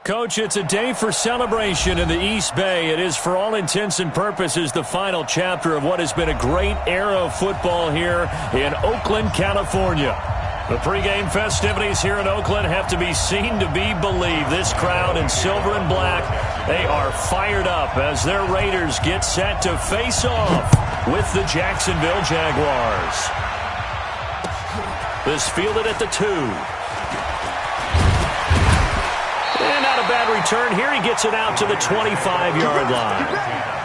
Coach, it's a day for celebration in the East Bay. It is, for all intents and purposes, the final chapter of what has been a great era of football here in Oakland, California. The pregame festivities here in Oakland have to be seen to be believed. This crowd in silver and black, they are fired up as their Raiders get set to face off with the Jacksonville Jaguars. This fielded at the 2. And not a bad return here. He gets it out to the 25-yard line.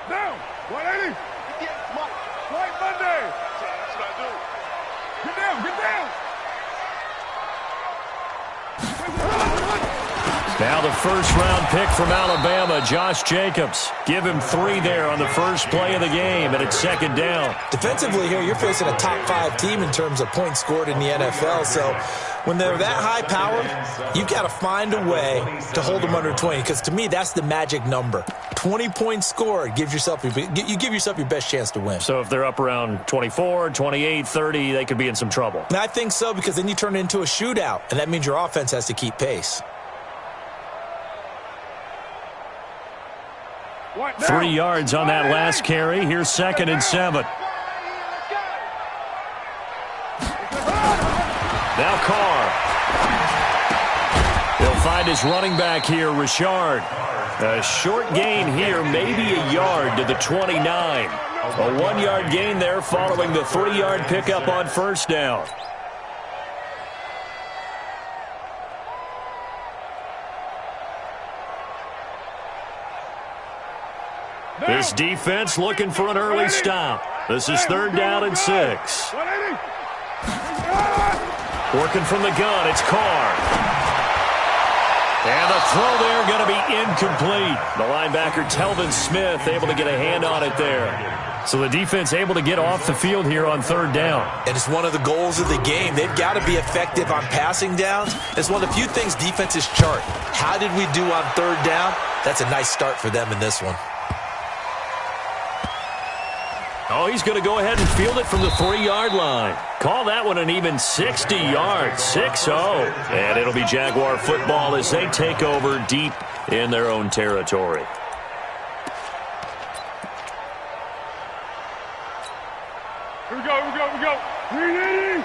Down! 180! White Monday! That's what I do. Get down! Get down! Now the first-round pick from Alabama, Josh Jacobs. Give him 3 there on the first play of the game, and it's second down. Defensively here, you're facing a top-5 team in terms of points scored in the NFL, so when they're that high-powered, you've got to find a way to hold them under 20, because to me, that's the magic number. 20 points scored, you give yourself your best chance to win. So if they're up around 24, 28, 30, they could be in some trouble. And I think so, because then you turn it into a shootout, and that means your offense has to keep pace. 3 yards on that last carry. Here's 2nd and 7. Now Carr. He'll find his running back here, Richard. A short gain here, maybe a yard to the 29. A 1-yard gain there following the 3-yard pickup on first down. This defense looking for an early stop. This is 3rd down and 6. Working from the gun, it's Carr. And the throw there going to be incomplete. The linebacker, Telvin Smith, able to get a hand on it there. So the defense able to get off the field here on 3rd down. And it's one of the goals of the game. They've got to be effective on passing downs. It's one of the few things defenses chart. How did we do on 3rd down? That's a nice start for them in this one. Oh, he's going to go ahead and field it from the 3-yard line. Call that one an even 60 yards, 6-0. And it'll be Jaguar football as they take over deep in their own territory. Here we go, here we go, here we go. 380!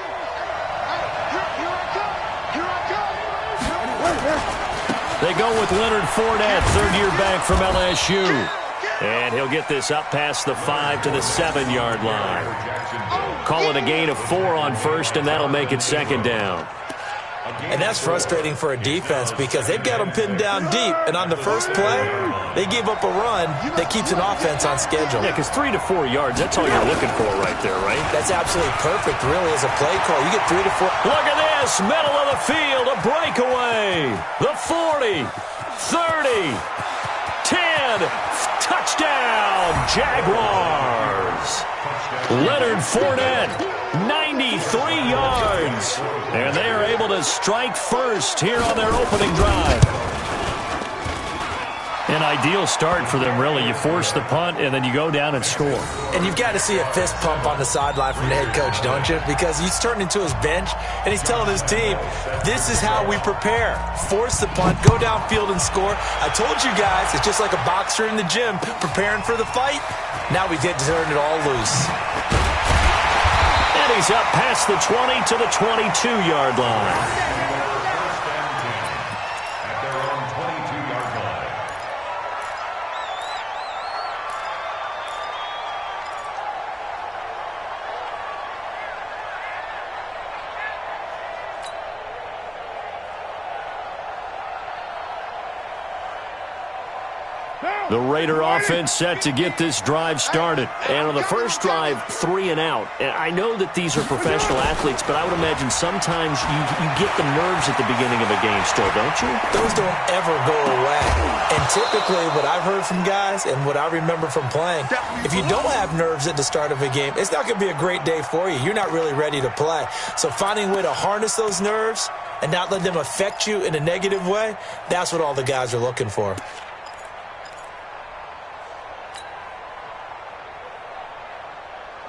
They go with Leonard Fournette, 3rd-year back from LSU. And he'll get this up past the 5 to the 7-yard line. Call it a gain of 4 on first, and that'll make it 2nd down. And that's frustrating for a defense because they've got them pinned down deep. And on the first play, they give up a run that keeps an offense on schedule. Yeah, because 3 to 4 yards, that's all you're looking for right there, right? That's absolutely perfect, really, as a play call. You get 3 to 4. Look at this, middle of the field, a breakaway. The 40, 30, 10, touchdown, Jaguars. Leonard Fournette, 93 yards. And they are able to strike first here on their opening drive. An ideal start for them, really. You force the punt, and then you go down and score. And you've got to see a fist pump on the sideline from the head coach, don't you? Because he's turned into his bench, and he's telling his team, this is how we prepare. Force the punt, go downfield and score. I told you guys, it's just like a boxer in the gym preparing for the fight. Now we get to turn it all loose. And he's up past the 20 to the 22-yard line. The Raider offense set to get this drive started. And on the first drive, 3 and out. And I know that these are professional athletes, but I would imagine sometimes you get the nerves at the beginning of a game still, don't you? Those don't ever go away. And typically what I've heard from guys and what I remember from playing, if you don't have nerves at the start of a game, it's not going to be a great day for you. You're not really ready to play. So finding a way to harness those nerves and not let them affect you in a negative way, that's what all the guys are looking for.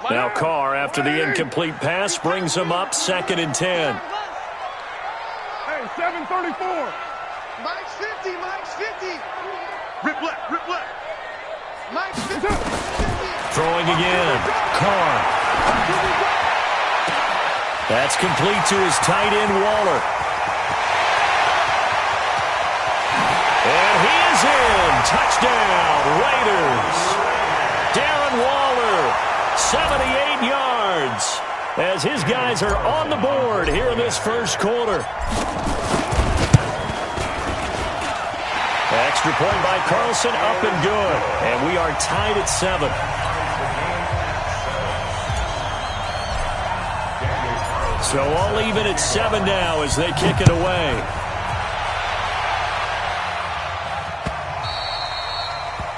Now Carr, after the incomplete pass, brings him up 2nd and 10. Hey, 734. Mike's 50, Mike's 50. Rip left, rip left. Mike's 50. Throwing again. Carr. That's complete to his tight end, Waller. And he is in. Touchdown, Raiders. Darren Waller. 78 yards as his guys are on the board here in this first quarter. Extra point by Carlson, up and good. And we are tied at 7. So all even at 7 now as they kick it away.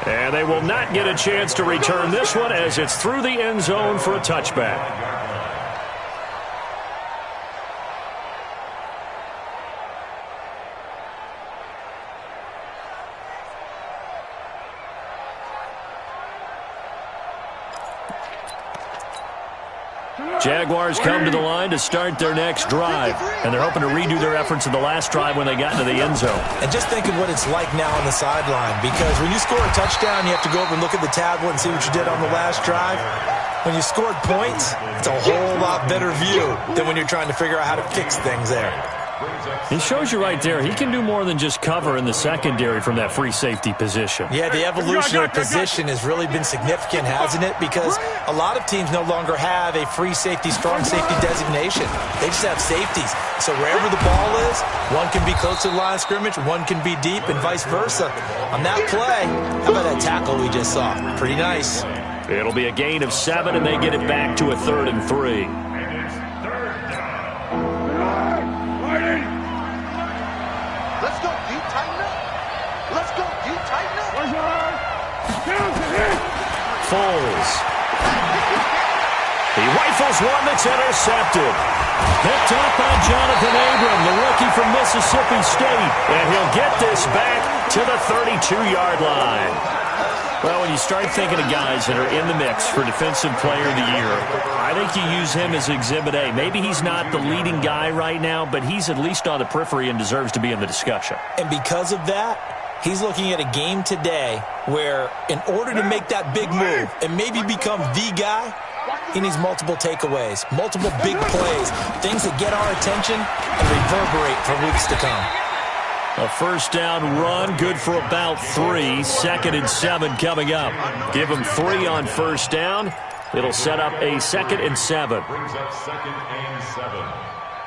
And they will not get a chance to return this one as it's through the end zone for a touchback. Jaguars come to the line to start their next drive, and they're hoping to redo their efforts in the last drive when they got into the end zone. And just think of what it's like now on the sideline, because when you score a touchdown, you have to go over and look at the tablet and see what you did on the last drive. When you scored points, it's a whole lot better view than when you're trying to figure out how to fix things there. He shows you right there, he can do more than just cover in the secondary from that free safety position. Yeah, the evolution of position has really been significant, hasn't it? Because a lot of teams no longer have a free safety, strong safety designation. They just have safeties. So wherever the ball is, one can be close to the line of scrimmage, one can be deep, and vice versa. On that play, how about that tackle we just saw? Pretty nice. It'll be a gain of 7, and they get it back to a 3rd and 3. Let's go, you tighten up. Let's go, you tighten up. Foles. He rifles one that's intercepted. Picked up by Jonathan Abram, the rookie from Mississippi State. And he'll get this back to the 32-yard line. Well, when you start thinking of guys that are in the mix for Defensive Player of the Year, I think you use him as Exhibit A. Maybe he's not the leading guy right now, but he's at least on the periphery and deserves to be in the discussion. And because of that, he's looking at a game today where in order to make that big move and maybe become the guy, he needs multiple takeaways, multiple big plays, things that get our attention and reverberate for weeks to come. A first down run, good for about 3. 2nd and 7 coming up. Give him 3 on first down. It'll set up a 2nd and 7. Brings up 2nd and 7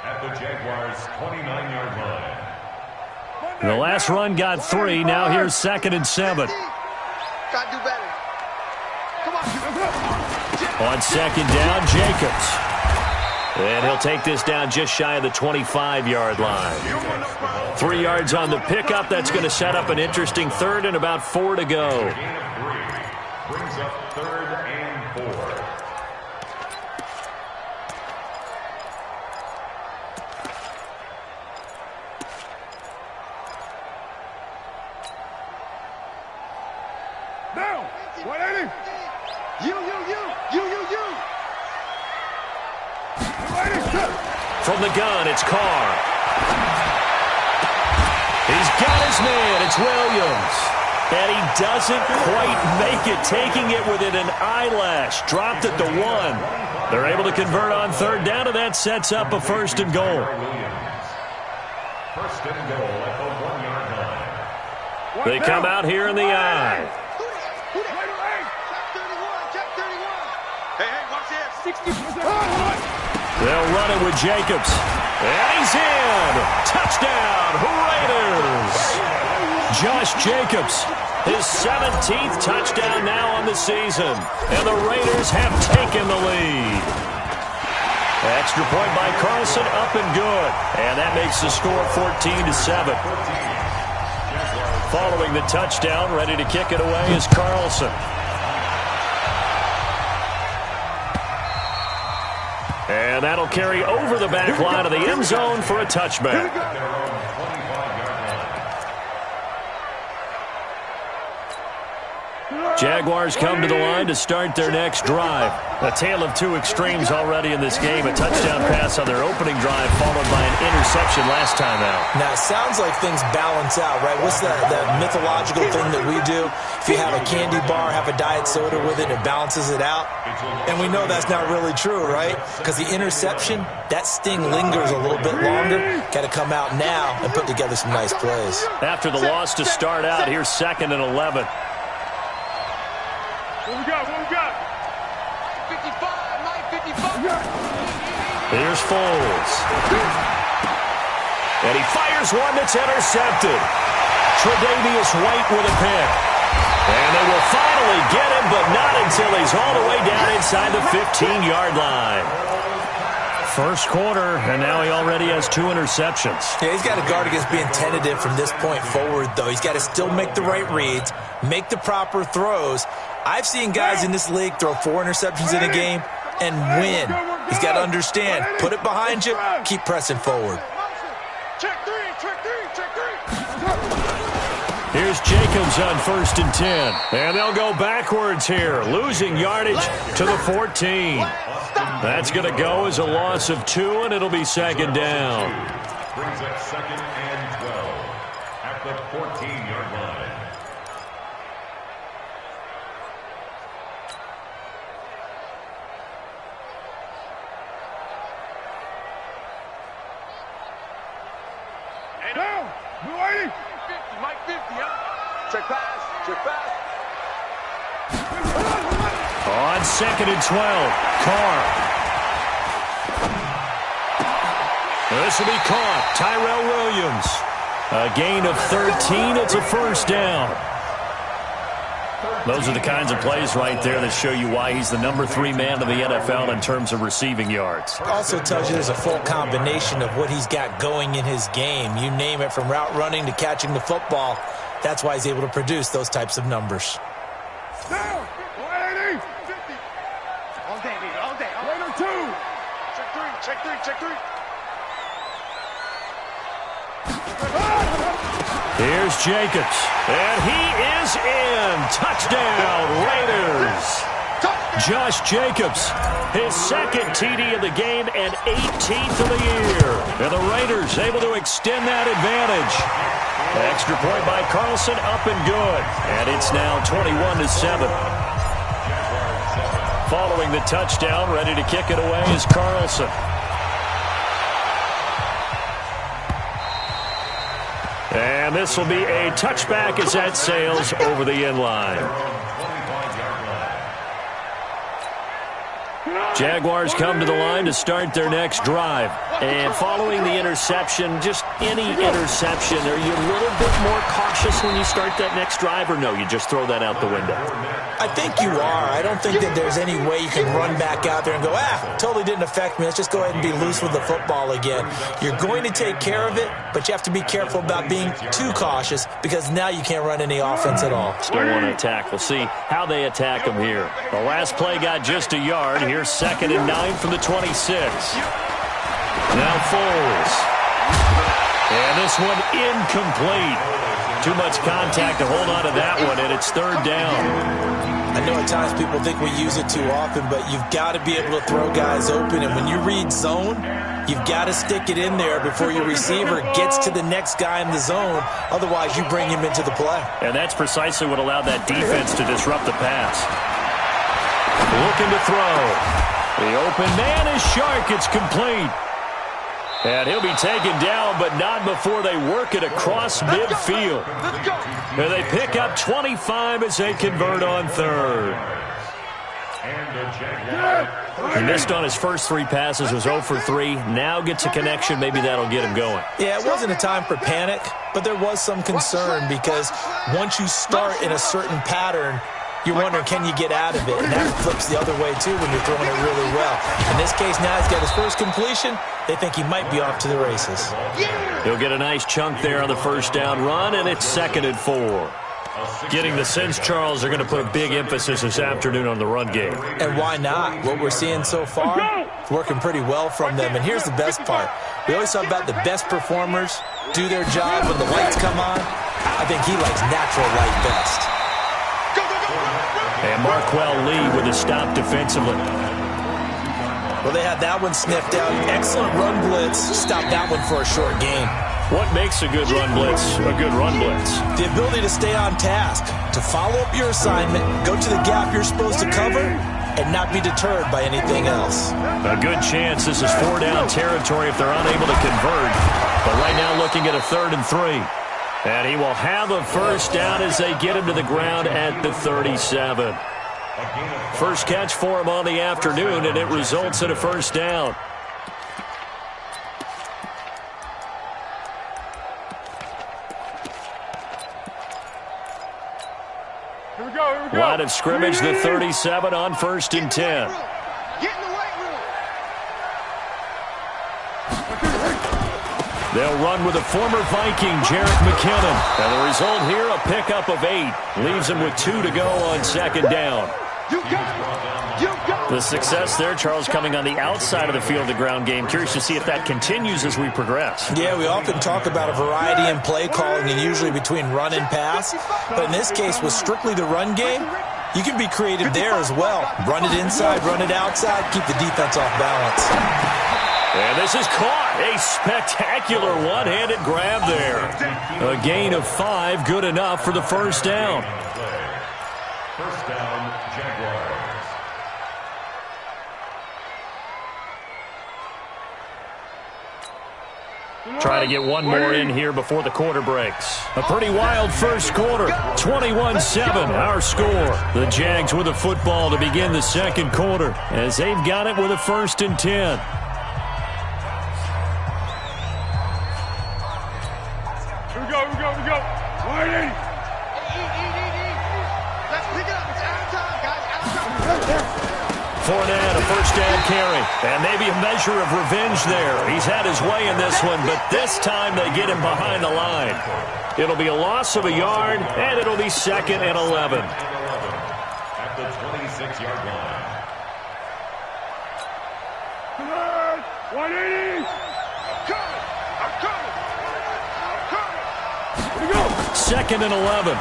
at the Jaguars' 29-yard line. The last run got 3. Now here's 2nd and 7. Gotta do better. Come on. On 2nd down, Jacobs. And he'll take this down just shy of the 25-yard line. 3 yards on the pickup. That's going to set up an interesting 3rd and about 4 to go. Gain of 3 brings up 3rd and 4. Down. 180. You. From the gun, it's Carr. He's got his man. It's Williams. And he doesn't quite make it, taking it within an eyelash. Dropped it to 1. They're able to convert on 3rd down, and that sets up a 1st and goal. First and goal at the 1-yard line. They come out here in the eye. Check 31. Hey, watch this. 60. They'll run it with Jacobs. And he's in. Touchdown, Raiders. Josh Jacobs, his 17th touchdown now on the season. And the Raiders have taken the lead. Extra point by Carlson, up and good. And that makes the score 14-7. Following the touchdown, ready to kick it away is Carlson. And that'll carry over the back line of the end zone for a touchback. Jaguars come to the line to start their next drive. A tale of two extremes already in this game. A touchdown pass on their opening drive followed by an interception last time out. Now, it sounds like things balance out, right? What's that mythological thing that we do? If you have a candy bar, have a diet soda with it, it balances it out. And we know that's not really true, right? Because the interception, that sting lingers a little bit longer. Got to come out now and put together some nice plays. After the loss to start out, here's 2nd and 11. What we got? 55, Mike, 55. Here's Foles. And he fires one that's intercepted. Tre'Davious White with a pick. And they will finally get him, but not until he's all the way down inside the 15-yard line. First quarter, and now he already has 2 interceptions. Yeah, he's got to guard against being tentative from this point forward, though. He's got to still make the right reads, make the proper throws. I've seen guys in this league throw 4 interceptions in a game and win. He's got to understand, put it behind you, keep pressing forward. Check three. Here's Jacobs on 1st and 10. And they'll go backwards here, losing yardage to the 14. That's going to go as a loss of 2, and it'll be 2nd down. Brings up 2nd and 12 at the 14-yard line. Down. Blue 80. 50, Mike, 50, huh? Check pass. On 2nd and 12, Carr. This will be caught. Tyrell Williams. A gain of 13. It's a 1st down. Those are the kinds of plays right there that show you why he's the number 3 man in the NFL in terms of receiving yards. Also tells you there's a full combination of what he's got going in his game. You name it, from route running to catching the football. That's why he's able to produce those types of numbers. Down. 180. 50. All day, baby, all day. Raider 2. Check three. Here's Jacobs. And he is in. Touchdown, Raiders. Josh Jacobs, his 2nd TD of the game and 18th of the year. And the Raiders able to extend that advantage. Extra point by Carlson, up and good. And it's now 21-7. Following the touchdown, ready to kick it away is Carlson. And this will be a touchback as that sails over the end line. Jaguars come to the line to start their next drive. And following the interception, just any interception, are you a little bit more cautious when you start that next drive, or no, you just throw that out the window? I think you are. I don't think that there's any way you can run back out there and go, totally didn't affect me. Let's just go ahead and be loose with the football again. You're going to take care of it, but you have to be careful about being too cautious, because now you can't run any offense at all. Still want to attack. We'll see how they attack them here. The last play got just a yard. Here's 2nd and 9 from the 26. Now Foles. And this one incomplete. Too much contact to hold on to that one, and it's 3rd down. I know at times people think we use it too often, but you've got to be able to throw guys open. And when you read zone, you've got to stick it in there before your receiver gets to the next guy in the zone. Otherwise, you bring him into the play. And that's precisely what allowed that defense to disrupt the pass. Looking to throw. The open man is Shark. It's complete. And he'll be taken down, but not before they work it across midfield. And they pick up 25 as they convert on 3rd. And the Jaguars. He missed on his first 3 passes, was 0 for 3. Now gets a connection. Maybe that'll get him going. Yeah, it wasn't a time for panic, but there was some concern because once you start in a certain pattern, you're wondering, can you get out of it? And that flips the other way, too, when you're throwing it really well. In this case, now he's got his first completion. They think he might be off to the races. He'll get a nice chunk there on the first down run, and it's 2nd and 4. Getting the sense, Charles, they're going to put a big emphasis this afternoon on the run game. And why not? What we're seeing so far, it's working pretty well from them. And here's the best part. We always talk about the best performers do their job when the lights come on. I think he likes natural light best. And Marquell Lee with a stop defensively. Well, they had that one sniffed out. Excellent run blitz. Stopped that one for a short gain. What makes a good run blitz a good run blitz? The ability to stay on task, to follow up your assignment, go to the gap you're supposed to cover, and not be deterred by anything else. A good chance this is 4-down territory if they're unable to convert. But right now looking at a 3rd and 3. And he will have a first down as they get him to the ground at the 37. First catch for him on the afternoon, and it results in a first down. Here we go. Line of scrimmage, the 37 on 1st and 10. Get in the weight room. They'll run with a former Viking, Jerick McKinnon. And the result here, a pickup of 8. Leaves him with 2 to go on 2nd down. You got it. You got it. The success there, Charles, coming on the outside of the field, the ground game. Curious to see if that continues as we progress. Yeah, we often talk about a variety in play calling and usually between run and pass. But in this case, with strictly the run game, you can be creative there as well. Run it inside, run it outside, keep the defense off balance. And this is caught. A spectacular one-handed grab there. A gain of 5, good enough for the first down. First down, Jaguars. Try to get one more in here before the quarter breaks. A pretty wild first quarter. 21-7, our score. The Jags with the football to begin the second quarter as they've got it with a 1st and 10. Here we go. Whitey. Let's pick it up. It's out of time, guys. Out of time. Fournette, a first down carry. And maybe a measure of revenge there. He's had his way in this one, but this time they get him behind the line. It'll be a loss of a yard, and it'll be 2nd and 11. At the 26-yard line. Come on. 180. I'm coming. Here we go. 2nd and 11.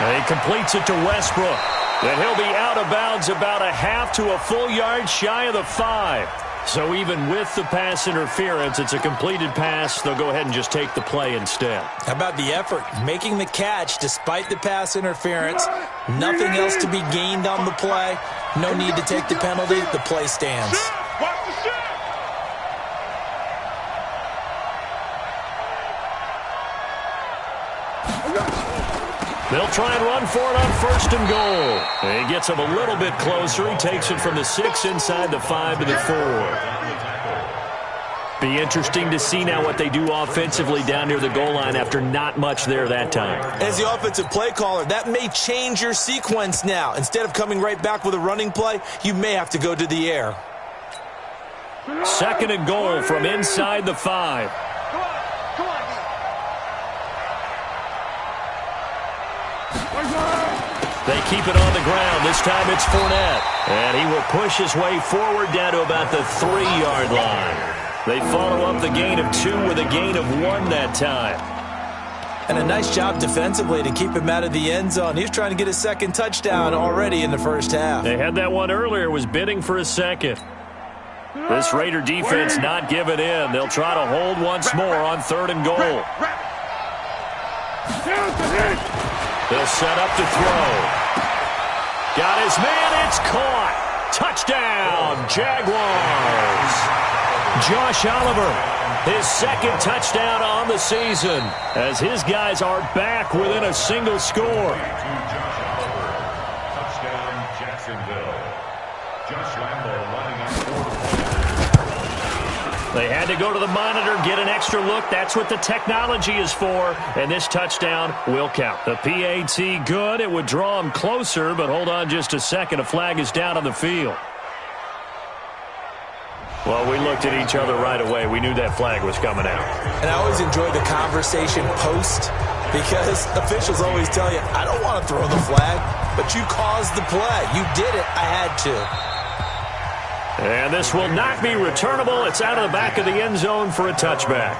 And he completes it to Westbrook. And he'll be out of bounds about a half to a full yard shy of the 5. So even with the pass interference, it's a completed pass. They'll go ahead and just take the play instead. How about the effort? Making the catch despite the pass interference. Nothing else to be gained on the play. No need to take the penalty. The play stands. Watch the shot. They'll try and run for it on 1st and goal. And he gets him a little bit closer. He takes it from the 6 inside the 5 to the 4. Be interesting to see now what they do offensively down near the goal line after not much there that time. As the offensive play caller, that may change your sequence now. Instead of coming right back with a running play, you may have to go to the air. 2nd and goal from inside the 5. They keep it on the ground. This time it's Fournette. And he will push his way forward down to about the 3-yard line. They follow up the gain of 2 with a gain of 1 that time. And a nice job defensively to keep him out of the end zone. He was trying to get his 2nd touchdown already in the first half. They had that one earlier, was bidding for a 2nd. This Raider defense not giving in. They'll try to hold once more on 3rd and goal. They'll set up to throw. Got his man, it's caught. Touchdown, Jaguars. Josh Oliver, his 2nd touchdown on the season as his guys are back within a single score. They had to go to the monitor, get an extra look. That's what the technology is for. And this touchdown will count. The PAT good. It would draw them closer, but hold on just a second. A flag is down on the field. Well, we looked at each other right away. We knew that flag was coming out. And I always enjoy the conversation post because officials always tell you, I don't want to throw the flag, but you caused the play. You did it. I had to. And this will not be returnable. It's out of the back of the end zone for a touchback.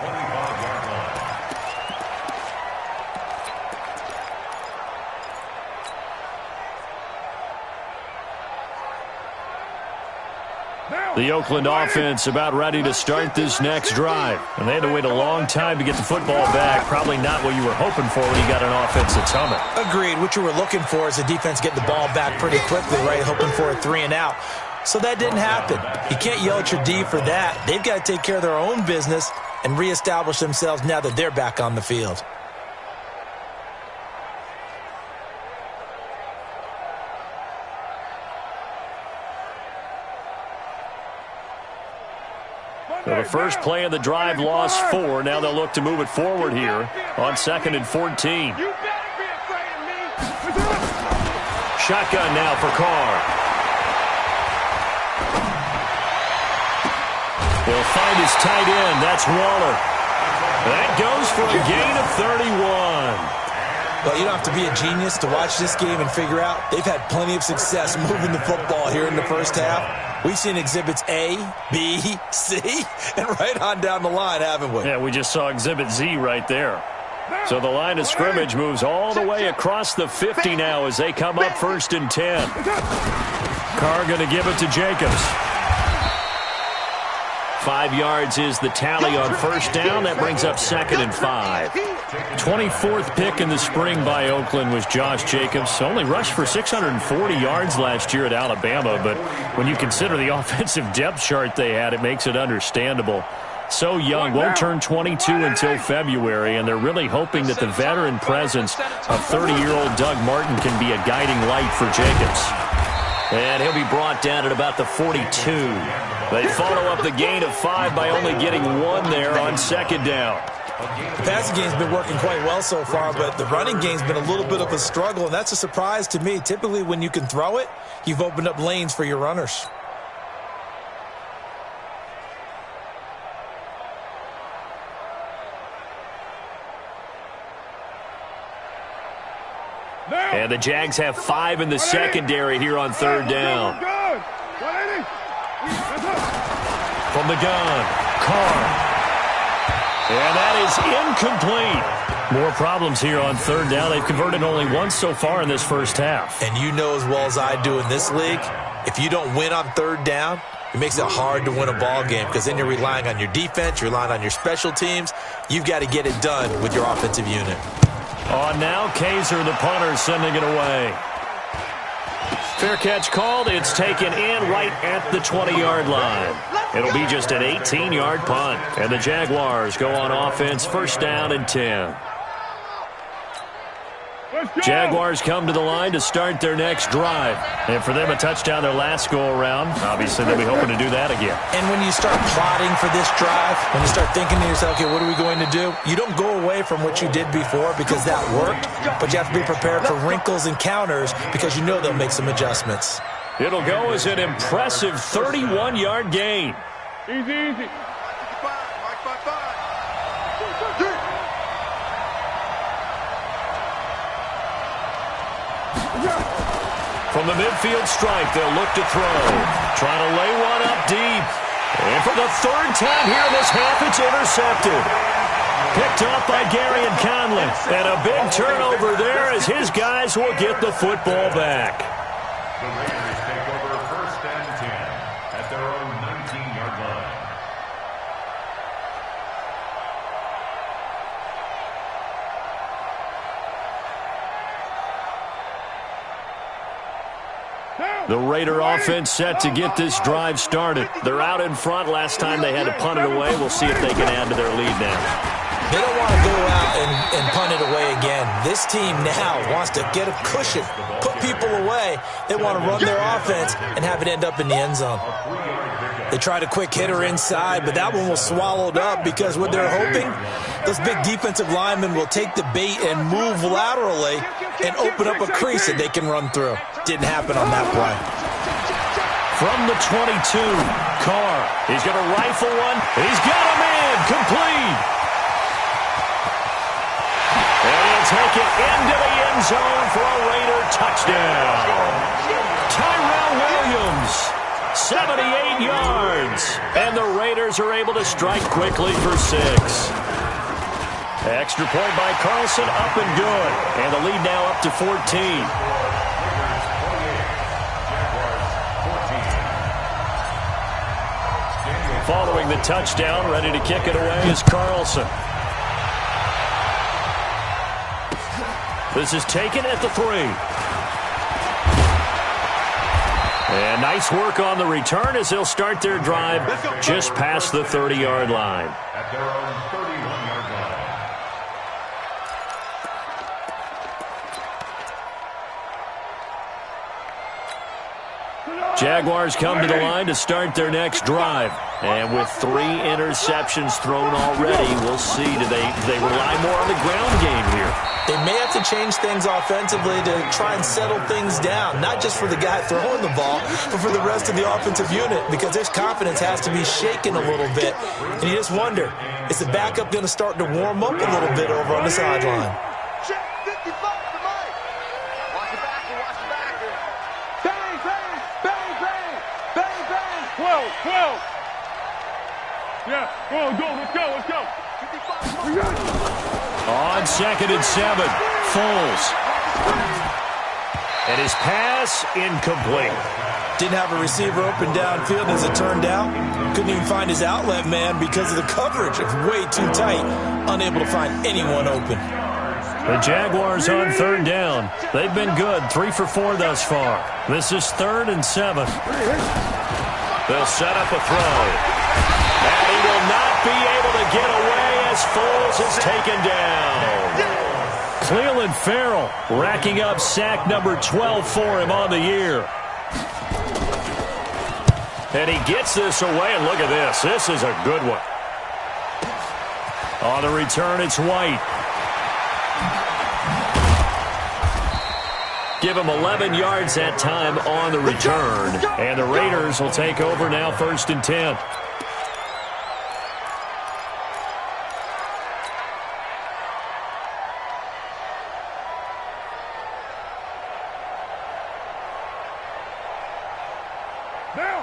The Oakland offense about ready to start this next drive. And they had to wait a long time to get the football back. Probably not what you were hoping for when you got an offense that's humming. Agreed. What you were looking for is the defense getting the ball back pretty quickly, right? Hoping for a 3-and-out. So that didn't happen. You can't yell at your D for that. They've got to take care of their own business and reestablish themselves now that they're back on the field. So the first play of the drive lost 4. Now they'll look to move it forward here on 2nd and 14. Shotgun now for Carr. He'll find his tight end. That's Waller. That goes for a gain of 31. Well, you don't have to be a genius to watch this game and figure out they've had plenty of success moving the football here in the first half. We've seen exhibits A, B, C, and right on down the line, haven't we? Yeah, we just saw exhibit Z right there. So the line of scrimmage moves all the way across the 50 now as they come up 1st and 10. Carr going to give it to Jacobs. 5 yards is the tally on first down. That brings up 2nd and 5. 24th pick in the spring by Oakland was Josh Jacobs. Only rushed for 640 yards last year at Alabama, but when you consider the offensive depth chart they had, it makes it understandable. So young, won't turn 22 until February, and they're really hoping that the veteran presence of 30-year-old Doug Martin can be a guiding light for Jacobs. And he'll be brought down at about the 42. They follow up the gain of 5 by only getting 1 there on 2nd down. The passing game's been working quite well so far, but the running game's been a little bit of a struggle, and that's a surprise to me. Typically, when you can throw it, you've opened up lanes for your runners. And the Jags have 5 in the secondary here on 3rd down. From the gun, Carr. And that is incomplete. More problems here on 3rd down. They've converted only once so far in this first half. And you know as well as I do in this league, if you don't win on 3rd down, it makes it hard to win a ball game because then you're relying on your defense, you're relying on your special teams. You've got to get it done with your offensive unit. On now, Kaiser, the punter, sending it away. Fair catch called. It's taken in right at the 20-yard line. It'll be just an 18-yard punt. And the Jaguars go on offense, 1st down and 10. Jaguars come to the line to start their next drive. And for them, a touchdown their last go-around. Obviously, they'll be hoping to do that again. And when you start plotting for this drive, when you start thinking to yourself, okay, what are we going to do? You don't go away from what you did before because that worked, but you have to be prepared for wrinkles and counters because you know they'll make some adjustments. It'll go as an impressive 31-yard gain. Easy. From the midfield stripe, they'll look to throw. Trying to lay one up deep. And for the 3rd time here in this half, it's intercepted. Picked off by Gary and Conley. And a big turnover there as his guys will get the football back. The Raiders take over 1st and 10 at their own 19-yard line. The Raider offense set to get this drive started. They're out in front. Last time they had to punt it away. We'll see if they can add to their lead now. They don't want to go out and punt it away again. This team now wants to get a cushion, put people away. They want to run their offense and have it end up in the end zone. They tried a quick hitter inside, but that one was swallowed up because what they're hoping, those big defensive linemen will take the bait and move laterally and open up a crease that they can run through. Didn't happen on that play. From the 22, Carr. He's going to rifle one. He's got him in. Complete. And he'll take it into the end zone for a Raider touchdown. Tyrell Williams, 78 yards. And the Raiders are able to strike quickly for 6. Extra point by Carlson, up and good. And the lead now up to 14. Following the touchdown, ready to kick it away is Carlson. This is taken at the 3. And nice work on the return as they'll start their drive just past the 30-yard line. At their own 31-yard line. Jaguars come to the line to start their next drive. And with 3 interceptions thrown already, we'll see. Do they rely more on the ground game here? They may have to change things offensively to try and settle things down, not just for the guy throwing the ball, but for the rest of the offensive unit, because their confidence has to be shaken a little bit. And you just wonder, is the backup going to start to warm up a little bit over on the sideline? Check 55 to Mike. Watch it back, watch it back. Bang, bang, bang, bang, bang, bang. 12. Yeah, go, let's go. 55. We got it. On 2nd and 7, Foles. And his pass incomplete. Didn't have a receiver open downfield as it turned out. Couldn't even find his outlet man because of the coverage. It's way too tight. Unable to find anyone open. The Jaguars on 3rd down. They've been good, 3 for 4 thus far. This is 3rd and 7. They'll set up a throw. And he will not be able to get away as Foles is taken down. Cleveland Farrell racking up sack number 12 for him on the year. And he gets this away, and look at this. This is a good one. On the return, it's White. Give him 11 yards that time on the return. And the Raiders will take over now 1st and 10.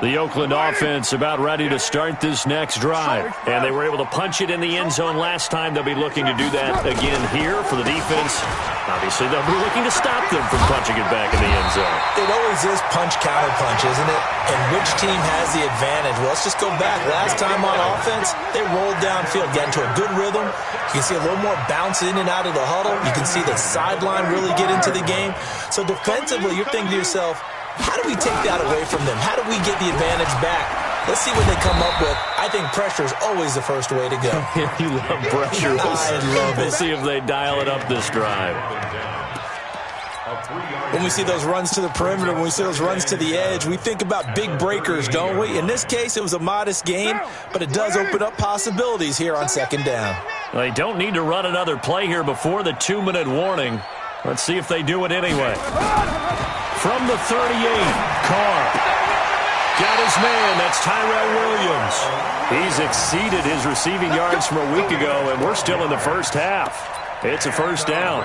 The Oakland offense about ready to start this next drive. And they were able to punch it in the end zone last time. They'll be looking to do that again here for the defense. Obviously, they'll be looking to stop them from punching it back in the end zone. It always is punch-counter-punch, isn't it? And which team has the advantage? Well, let's just go back. Last time on offense, they rolled downfield, got into a good rhythm. You can see a little more bounce in and out of the huddle. You can see the sideline really get into the game. So defensively, you're thinking to yourself, how do we take that away from them? How do we get the advantage back? Let's see what they come up with. I think pressure is always the first way to go. You love pressure. I love it. We'll see if they dial it up this drive. When we see those runs to the perimeter, when we see those runs to the edge, we think about big breakers, don't we? In this case, it was a modest gain, but it does open up possibilities here on 2nd down. They don't need to run another play here before the 2-minute warning. Let's see if they do it anyway. From the 38, Carr. Got his man. That's Tyrell Williams. He's exceeded his receiving yards from a week ago, and we're still in the first half. It's a 1st down.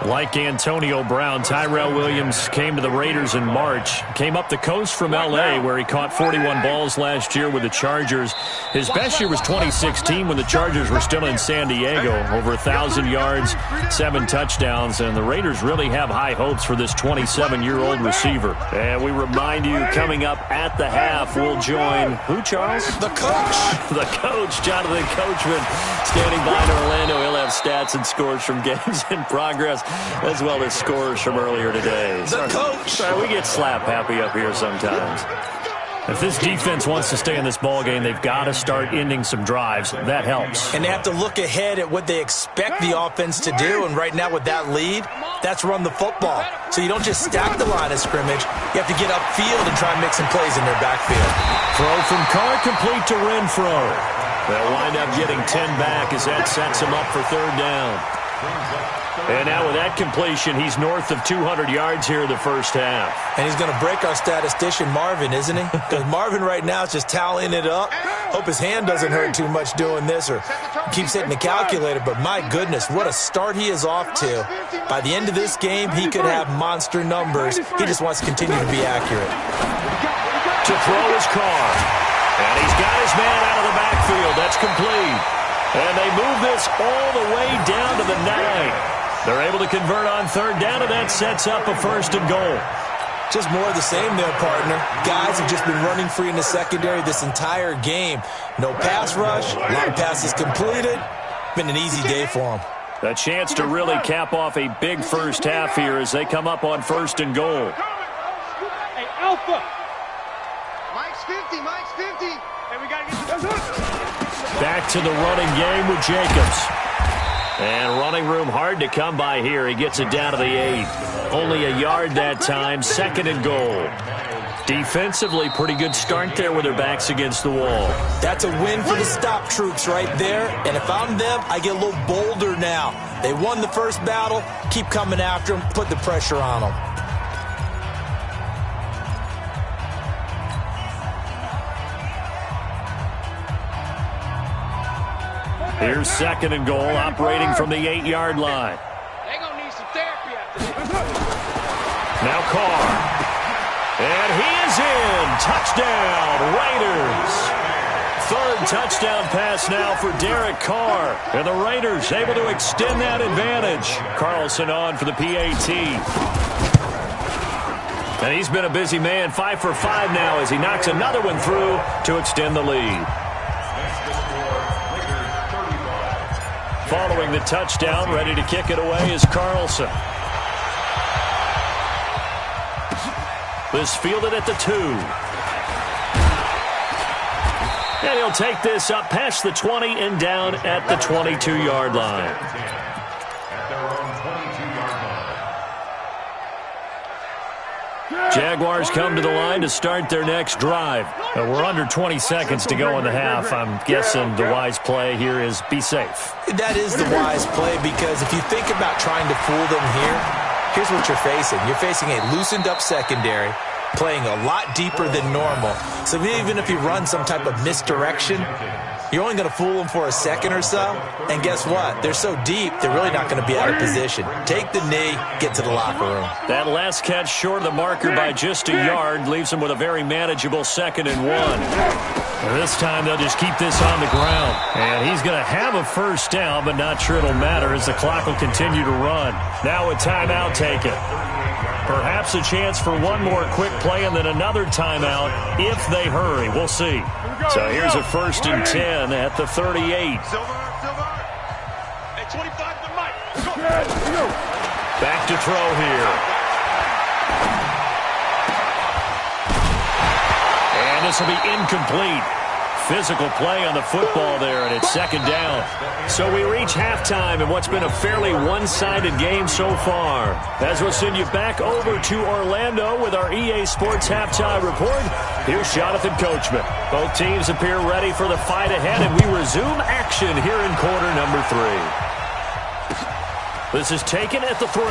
Like Antonio Brown, Tyrell Williams came to the Raiders in March. Came up the coast from L.A., where he caught 41 balls last year with the Chargers. His best year was 2016 when the Chargers were still in San Diego. Over 1,000 yards, 7 touchdowns, and the Raiders really have high hopes for this 27-year-old receiver. And we remind you, coming up at the half, we'll join who, Charles? The coach. The coach, Jonathan Coachman, standing by in Orlando. He'll have stats and scores from games in progress, as well as scores from earlier today. The coach. We get slap happy up here sometimes. If this defense wants to stay in this ball game, they've got to start ending some drives. That helps. And they have to look ahead at what they expect the offense to do. And right now with that lead, that's run the football. So you don't just stack the line of scrimmage. You have to get upfield and try and make some plays in their backfield. Throw from Carr complete to Renfro. They'll wind up getting 10 back as that sets him up for third down. And now with that completion, he's north of 200 yards here in the first half. And he's going to break our statistician, Marvin, isn't he? Because Marvin right now is just tallying it up. Hope his hand doesn't hurt too much doing this or keeps hitting the calculator. But my goodness, what a start he is off to. By the end of this game, he could have monster numbers. He just wants to continue to be accurate. To throw his Carr. And he's got his man out of the backfield. That's complete. And they move this all the way down to the 9. They're able to convert on third down, and that sets up a first and goal. Just more of the same there, partner. Guys have just been running free in the secondary this entire game. No pass rush, a lot of passes completed. Been an easy day for them. A chance to really cap off a big first half here as they come up on first and goal. Hey, Alpha. Mike's 50, Mike's 50. Hey, we got to get the... Back to the running game with Jacobs. And running room hard to come by here. He gets it down to the 8. Only a yard that time. Second and goal. Defensively, pretty good start there with their backs against the wall. That's a win for the stop troops right there. And if I'm them, I get a little bolder now. They won the first battle. Keep coming after them. Put the pressure on them. Here's second and goal, operating from the 8-yard line. They're going to need some therapy after this. Now Carr. And he is in. Touchdown, Raiders. Third touchdown pass now for Derek Carr. And the Raiders able to extend that advantage. Carlson on for the PAT. And he's been a busy man, 5 for 5 now as he knocks another one through to extend the lead. Following the touchdown, ready to kick it away is Carlson. This fielded at the 2. And he'll take this up past the 20 and down at the 22-yard line. At their own 22-yard line. Jaguars come to the line to start their next drive. We're under 20 seconds to go in the half. I'm guessing the wise play here is be safe. That is the wise play because if you think about trying to fool them here, here's what you're facing. You're facing a loosened up secondary, playing a lot deeper than normal. So even if you run some type of misdirection, you're only going to fool them for a second or so. And guess what? They're so deep, they're really not going to be out of position. Take the knee, get to the locker room. That last catch short of the marker by just a yard leaves them with a very manageable 2nd and 1. This time they'll just keep this on the ground. And he's going to have a first down, but not sure it'll matter as the clock will continue to run. Now a timeout taken. Perhaps a chance for one more quick play and then another timeout if they hurry. We'll see. So here's a 1st and 10 at the 38. Silver. Hey, 25 to Mike. Back to throw here. And this will be incomplete. Physical play on the football there, and it's 2nd down. So we reach halftime in what's been a fairly one-sided game so far. As we'll send you back over to Orlando with our EA Sports Halftime Report, here's Jonathan Coachman. Both teams appear ready for the fight ahead, and we resume action here in quarter number 3. This is taken at the 3.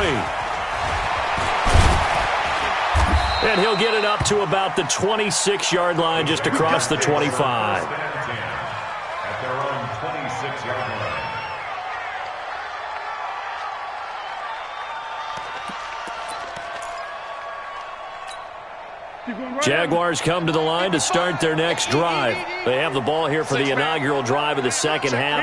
And he'll get it up to about the 26-yard line, just across the 25. At their own 26-yard line. Jaguars come to the line to start their next drive. They have the ball here for the inaugural drive of the second half.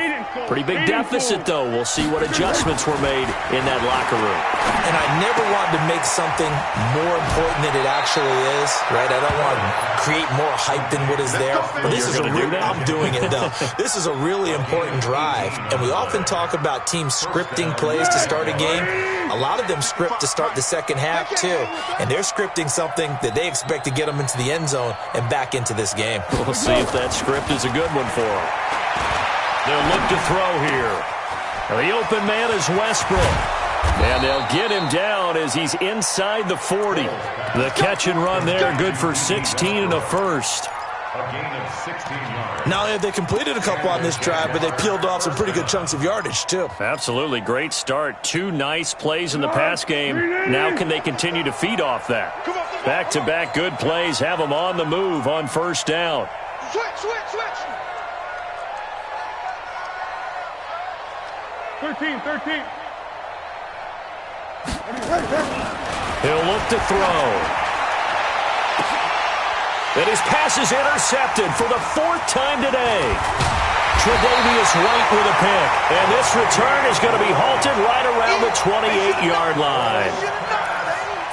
Pretty big deficit, though. We'll see what adjustments were made in that locker room. And I never wanted to make something more important than it actually is, right? I don't want to create more hype than what is there. But this is I'm doing it, though. This is a really important drive. And we often talk about teams scripting plays to start a game. A lot of them script to start the second half, too. And they're scripting something that they expect to get them into the end zone and back into this game. We'll see if that script is a good one for them. They'll look to throw here. The open man is Westbrook. And they'll get him down as he's inside the 40. The catch and run there, good for 16 and a first. A gain of 16 yards. Now, they completed a couple on this drive, but they peeled off some pretty good chunks of yardage, too. Absolutely. Great start. 2 nice plays in the pass game. Now can they continue to feed off that? Back-to-back good plays have them on the move on first down. Switch. 13. He'll look to throw. And his pass is intercepted for the 4th time today. Tre'Davious White with a pick. And this return is going to be halted right around the 28-yard line.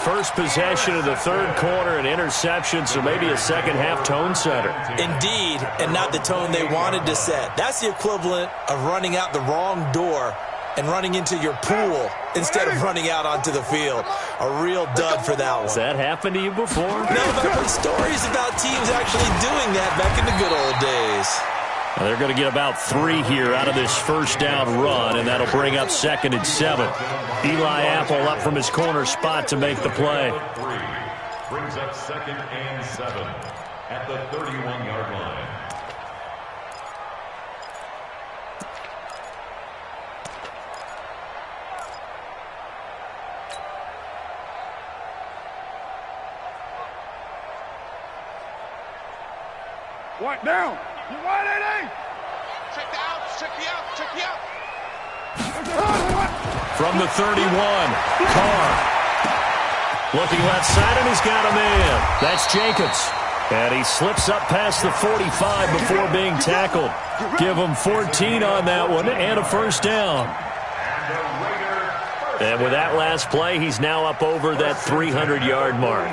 First possession of the third quarter, an interception, so maybe a second-half tone setter. Indeed, and not the tone they wanted to set. That's the equivalent of running out the wrong door and running into your pool instead of running out onto the field. A real dud for that one. Has that happened to you before? No, but I've heard stories about teams actually doing that back in the good old days. Well, they're going to get about 3 here out of this first down run, and that'll bring up 2nd and 7. Eli Apple up from his corner spot to make the play. Brings up 2nd and 7 at the 31-yard line. White down. You wide, A.D. Check you out. From the 31, Carr. Looking left side, and he's got him in. That's Jacobs. And he slips up past the 45 before being tackled. Give him 14 on that one and a first down. And with that last play, he's now up over that 300-yard mark.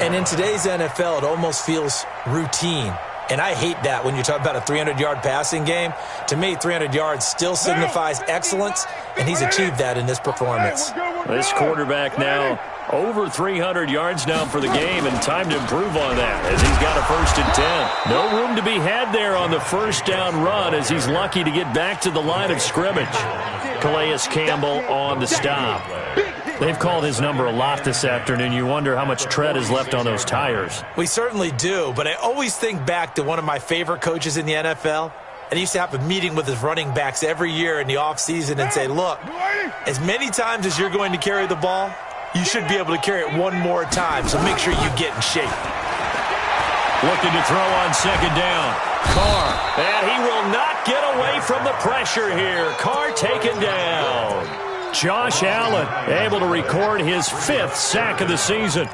And in today's NFL, it almost feels routine. And I hate that when you talk about a 300-yard passing game. To me, 300 yards still signifies excellence, and he's achieved that in this performance. This quarterback now over 300 yards now for the game, and time to improve on that as he's got a 1st and 10. No room to be had there on the first down run as he's lucky to get back to the line of scrimmage. Calais Campbell on the stop. They've called his number a lot this afternoon. You wonder how much tread is left on those tires. We certainly do, but I always think back to one of my favorite coaches in the NFL. And he used to have a meeting with his running backs every year in the offseason and say, look, as many times as you're going to carry the ball, you should be able to carry it one more time, so make sure you get in shape. Looking to throw on 2nd down. Carr, and he will not get away from the pressure here. Carr taken down. Josh Allen able to record his 5th sack of the season.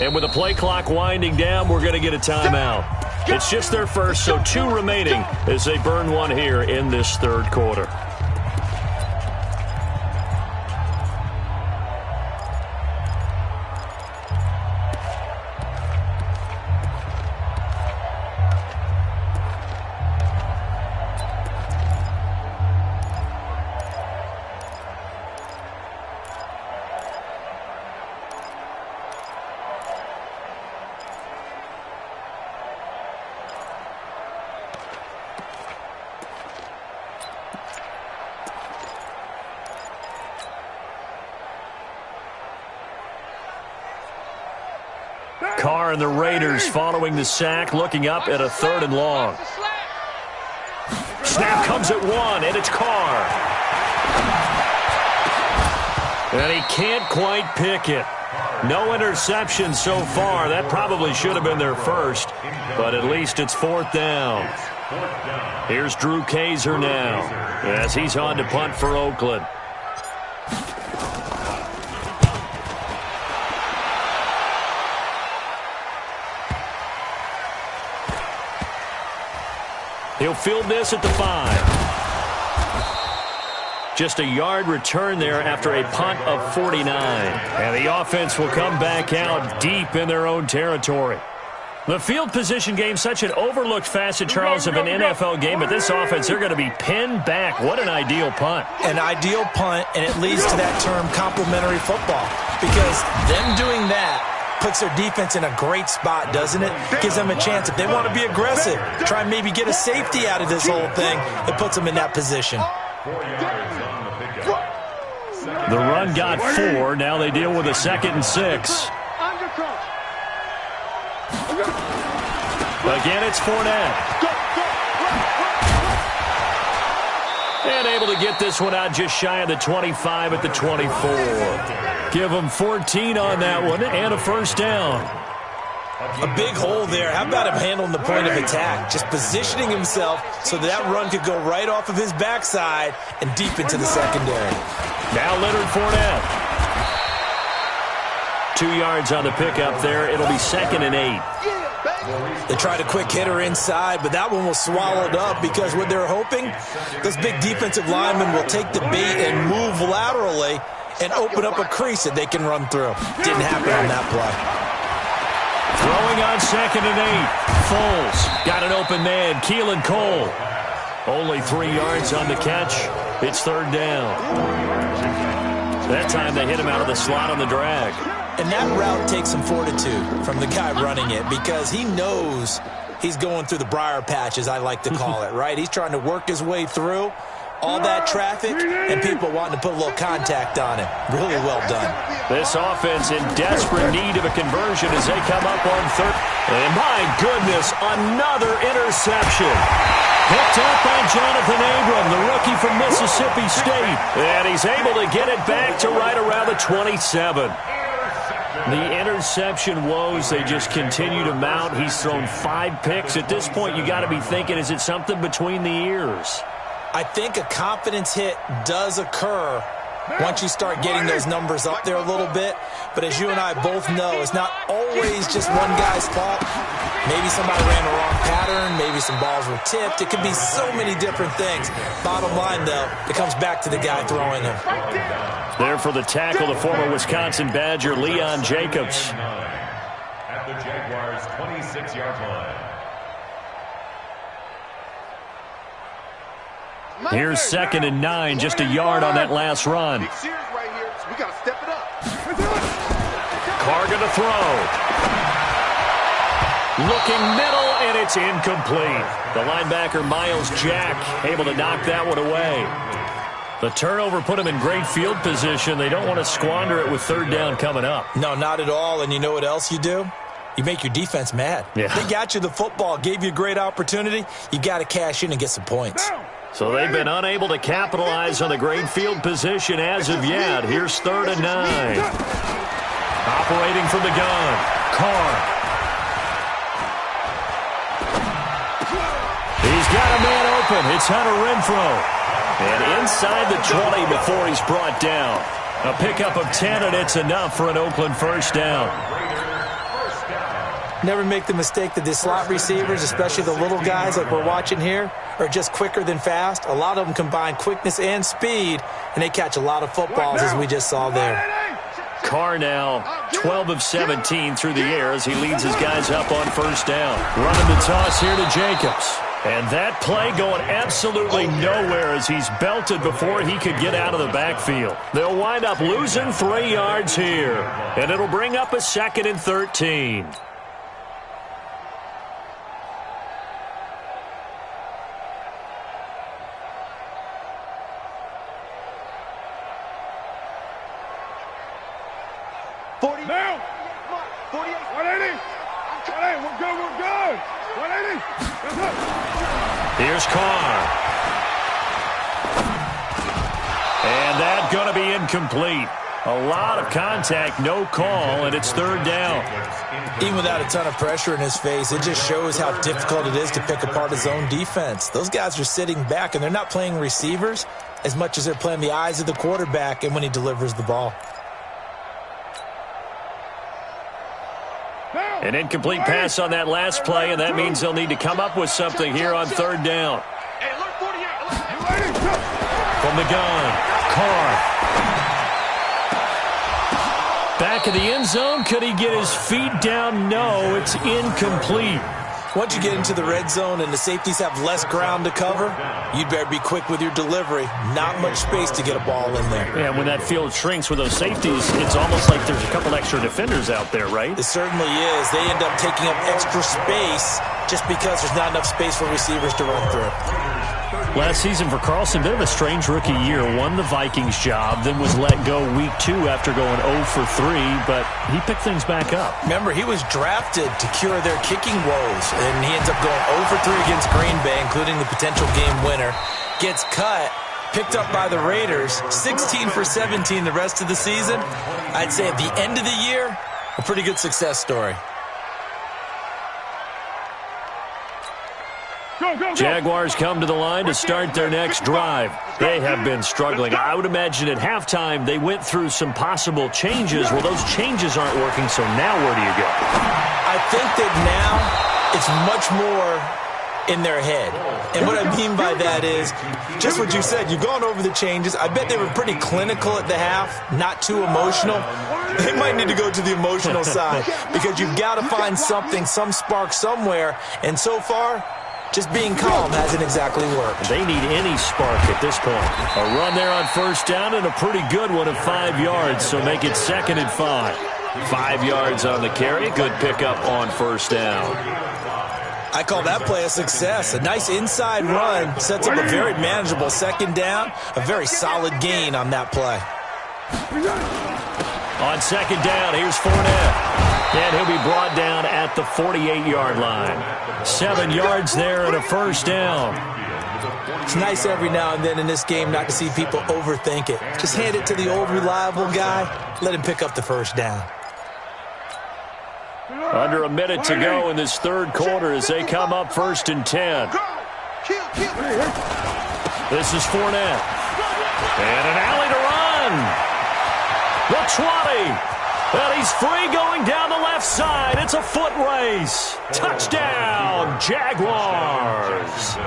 And with the play clock winding down, we're going to get a timeout. It's just their first, so 2 remaining as they burn one here in this third quarter. Carr and the Raiders following the sack, looking up at a 3rd and long. Snap comes at 1, and it's Carr. And he can't quite pick it. No interception so far. That probably should have been their first, but at least it's 4th down. Here's Drew Kaiser now as he's on to punt for Oakland. He'll field this at the 5. Just a yard return there after a punt of 49. And the offense will come back out deep in their own territory. The field position game, such an overlooked facet, Charles, of an NFL game, but this offense, they're going to be pinned back. What an ideal punt. An ideal punt, and it leads to that term complementary football, because them doing that puts their defense in a great spot, doesn't it? Gives them a chance. If they want to be aggressive, try and maybe get a safety out of this whole thing, it puts them in that position. The run got 4. Now they deal with a 2nd and 6. Again, it's Fournette. And able to get this one out just shy of the 25 at the 24. Give them 14 on that one and a 1st down. A big hole there. How about him handling the point of attack? Just positioning himself so that run could go right off of his backside and deep into the secondary. Now Leonard Fournette. 2 yards on the pickup there. It'll be 2nd and 8. They tried a quick hitter inside, but that one was swallowed up because what they're hoping, those big defensive linemen will take the bait and move laterally and open up a crease that they can run through. Didn't happen on that play. Throwing on 2nd and 8. Foles got an open man. Keelan Cole. Only 3 yards on the catch. It's 3rd down. That time they hit him out of the slot on the drag. And that route takes some fortitude from the guy running it because he knows he's going through the briar patch, as I like to call it, right? He's trying to work his way through all that traffic and people wanting to put a little contact on him. Really well done. This offense in desperate need of a conversion as they come up on 3rd. And my goodness, another interception. Picked up by Jonathan Abram, the rookie from Mississippi State. And he's able to get it back to right around the 27. The interception woes, they just continue to mount. He's thrown 5 picks. At this point, you got to be thinking, is it something between the ears? I think a confidence hit does occur once you start getting those numbers up there a little bit. But as you and I both know, it's not always just one guy's fault. Maybe somebody ran the wrong pattern. Maybe some balls were tipped. It could be so many different things. Bottom line, though, it comes back to the guy throwing them. There for the tackle, the former Wisconsin Badger, Leon Jacobs. At the Jaguars' 26-yard line. Here's 2nd and 9, just a yard on that last run. Big series right here, so we got to step it up. Carr going to throw. Looking middle, and it's incomplete. The linebacker, Miles Jack, able to knock that one away. The turnover put them in great field position. They don't want to squander it with 3rd down coming up. No, not at all. And you know what else you do? You make your defense mad. Yeah. They got you the football, gave you a great opportunity. You got to cash in and get some points. So they've been unable to capitalize on the great field position as of yet. Here's 3rd and 9. Operating from the gun, Carr. He's got a man open. It's Hunter Renfrow. And inside the 20 before he's brought down. A pickup of 10, and it's enough for an Oakland 1st down. Never make the mistake that the slot receivers, especially the little guys like we're watching here, are just quicker than fast. A lot of them combine quickness and speed, and they catch a lot of footballs, as we just saw there. Carr now 12 of 17 through the air as he leads his guys up on 1st down. Running the toss here to Jacobs. And that play going absolutely nowhere as he's belted before he could get out of the backfield. They'll wind up losing 3 yards here. And it'll bring up a 2nd and 13. Now. 180. 180. We're good. We're good. 180. That's up. Here's Carr. And that's going to be incomplete. A lot of contact, no call, and it's third down. Even without a ton of pressure in his face, it just shows how difficult it is to pick apart his own defense. Those guys are sitting back, and they're not playing receivers as much as they're playing the eyes of the quarterback and when he delivers the ball. An incomplete pass on that last play, and that means they'll need to come up with something here on third down. From the gun, Carr. Back of the end zone. Could he get his feet down? No, it's incomplete. Once you get into the red zone and the safeties have less ground to cover, you'd better be quick with your delivery. Not much space to get a ball in there. Yeah, when that field shrinks with those safeties, it's almost like there's a couple extra defenders out there, right? It certainly is. They end up taking up extra space just because there's not enough space for receivers to run through. Last season for Carlson, bit of a strange rookie year. Won the Vikings job, then was let go week 2 after going 0 for 3, but he picked things back up. Remember, he was drafted to cure their kicking woes, and he ends up going 0 for 3 against Green Bay, including the potential game winner. Gets cut, picked up by the Raiders, 16 for 17 the rest of the season. I'd say at the end of the year, a pretty good success story. Jaguars come to the line to start their next drive. They have been struggling. I would imagine at halftime they went through some possible changes. Well, those changes aren't working, so now where do you go? I think that now it's much more in their head. And what I mean by that is just what you said. You've gone over the changes. I bet they were pretty clinical at the half, not too emotional. They might need to go to the emotional side because you've got to find something, some spark somewhere. And so far, just being calm hasn't exactly worked. They need any spark at this point. A run there on first down and a pretty good one of 5 yards, so make it 2nd and 5. 5 yards on the carry. Good pickup on first down. I call that play a success. A nice inside run sets up a very manageable 2nd down. A very solid gain on that play. On 2nd down, here's Fournette. And he'll be brought down at the 48-yard line. 7 yards there and a first down. It's nice every now and then in this game not to see people overthink it. Just hand it to the old reliable guy. Let him pick up the first down. Under a minute to go in this third quarter as they come up 1st and 10. This is Fournette. And an alley to run. The 20. And he's free going down the left side. It's a foot race. Touchdown, Jaguars.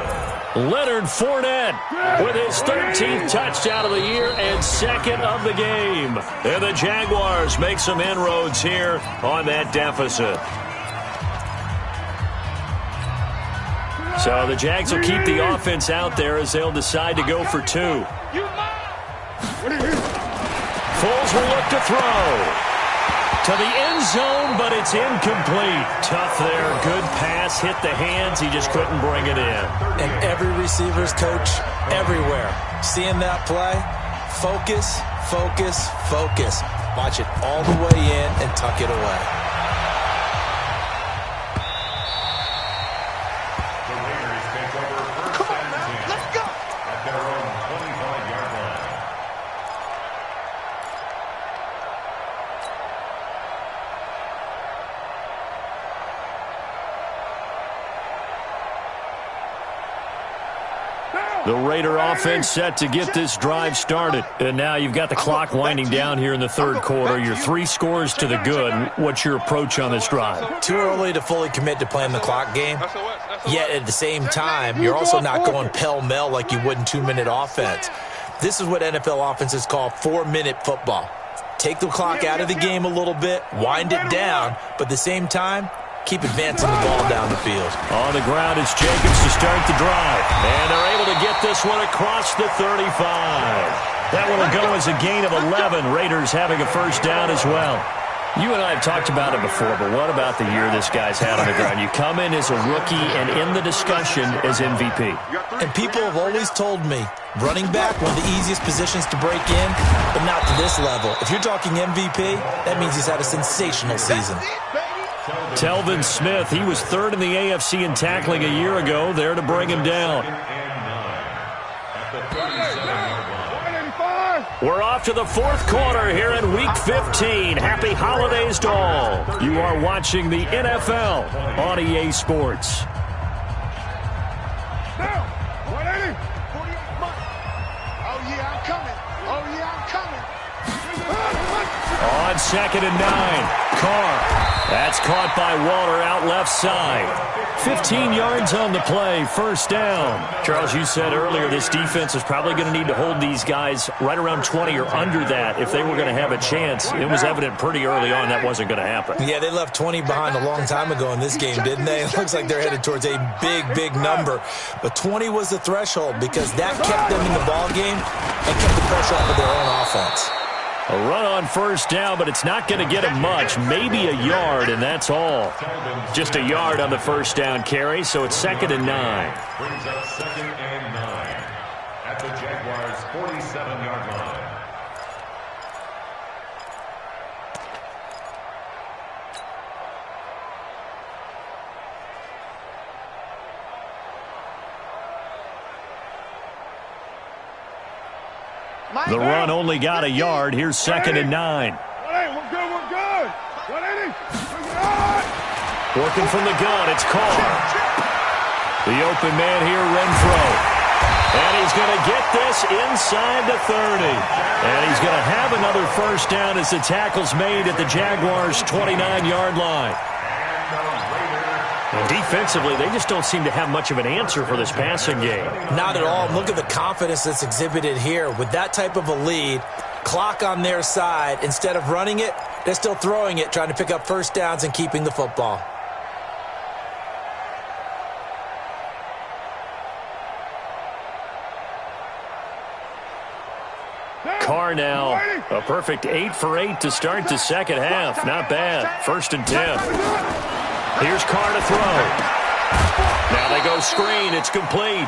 Leonard Fournette with his 13th touchdown of the year and 2nd of the game. And the Jaguars make some inroads here on that deficit. So the Jags will keep the offense out there as they'll decide to go for 2. Foles will look to throw. To the end zone, but it's incomplete. Tough there. Good pass. Hit the hands. He just couldn't bring it in. And every receiver's coach everywhere. Seeing that play, focus, focus, focus. Watch it all the way in and tuck it away. The Raiders take over 1st and 10. Let's go. At their own 25-yard line. The Raider offense set to get this drive started. And now you've got the clock winding down here in the third quarter. You're 3 scores to the good. What's your approach on this drive? Too early to fully commit to playing the clock game. Yet at the same time, you're also not going pell-mell like you would in 2-minute offense. This is what NFL offenses call 4-minute football. Take the clock out of the game a little bit, wind it down, but at the same time, keep advancing the ball down the field. On the ground, it's Jacobs to start the drive. And they're able to get this one across the 35. That one will go as a gain of 11. Raiders having a first down as well. You and I have talked about it before, but what about the year this guy's had on the ground? You come in as a rookie and in the discussion as MVP. And people have always told me, running back, one of the easiest positions to break in, but not to this level. If you're talking MVP, that means he's had a sensational season. Telvin Smith, he was 3rd in the AFC in tackling a year ago, there to bring him down. We're off to the fourth quarter here in Week 15. Happy holidays to all. You are watching the NFL on EA Sports. Now, 180. Oh, yeah, I'm coming. Oh, yeah, I'm coming. On 2nd and 9, Carr. That's caught by Waller out left side. 15 yards on the play, first down. Charles, you said earlier this defense is probably going to need to hold these guys right around 20 or under that if they were going to have a chance. It was evident pretty early on that wasn't going to happen. Yeah, they left 20 behind a long time ago in this game, didn't they? It looks like they're headed towards a big, big number. But 20 was the threshold because that kept them in the ball game and kept the pressure off of their own offense. A run on first down, but it's not going to get him much. Maybe a yard, and that's all. Just a yard on the first down carry, so it's 2nd and 9. Brings up 2nd and 9 at the Jaguars' 47-yard line. The run only got a yard. Here's 2nd and 9. 180, we're good, we're good. 180, Working from the gun, it's Carr. The open man here, Renfro. And he's going to get this inside the 30. And he's going to have another first down as the tackle's made at the Jaguars' 29-yard line. And defensively, they just don't seem to have much of an answer for this passing game. Not at all. Look at the confidence that's exhibited here. With that type of a lead, clock on their side, instead of running it, they're still throwing it, trying to pick up first downs and keeping the football. Carr now, a perfect 8 for 8 to start the second half. Not bad. 1st and 10. Here's Carr to throw. Now they go screen. It's complete.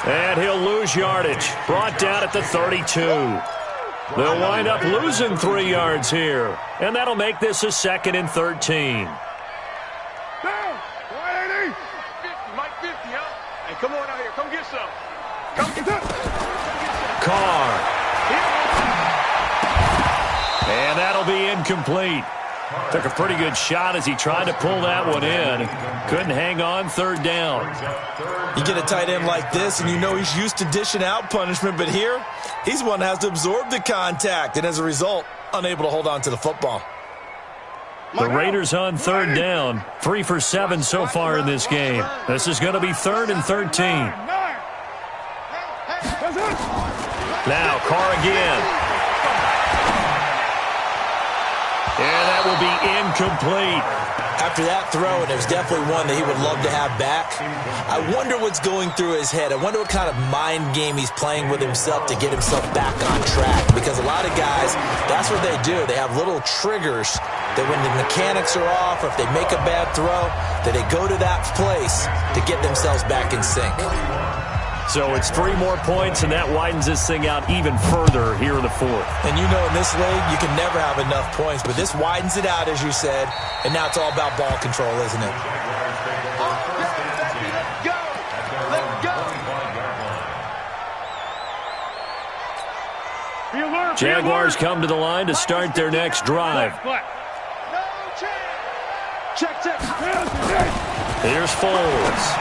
And he'll lose yardage. Brought down at the 32. They'll wind up losing 3 yards here. And that'll make this a 2nd and 13. down, 180. Mike 50, huh? Hey, come on out here. Come get some. Come get some. Carr. And that'll be incomplete. Took a pretty good shot as he tried to pull that one in. Couldn't hang on, 3rd down. You get a tight end like this, and you know he's used to dishing out punishment, but here, he's the one that has to absorb the contact, and as a result, unable to hold on to the football. The Raiders on 3rd down. 3 for 7 so far in this game. This is going to be 3rd and 13. Now, Carr again. And that will be incomplete. After that throw, and it was definitely one that he would love to have back, I wonder what's going through his head. I wonder what kind of mind game he's playing with himself to get himself back on track. Because a lot of guys, that's what they do. They have little triggers that when the mechanics are off or if they make a bad throw, that they go to that place to get themselves back in sync. So it's 3 more points, and that widens this thing out even further here in the 4th. And you know in this league, you can never have enough points, but this widens it out, as you said, and now it's all about ball control, isn't it? Jaguars come to the line to start their next drive. Here's Foles.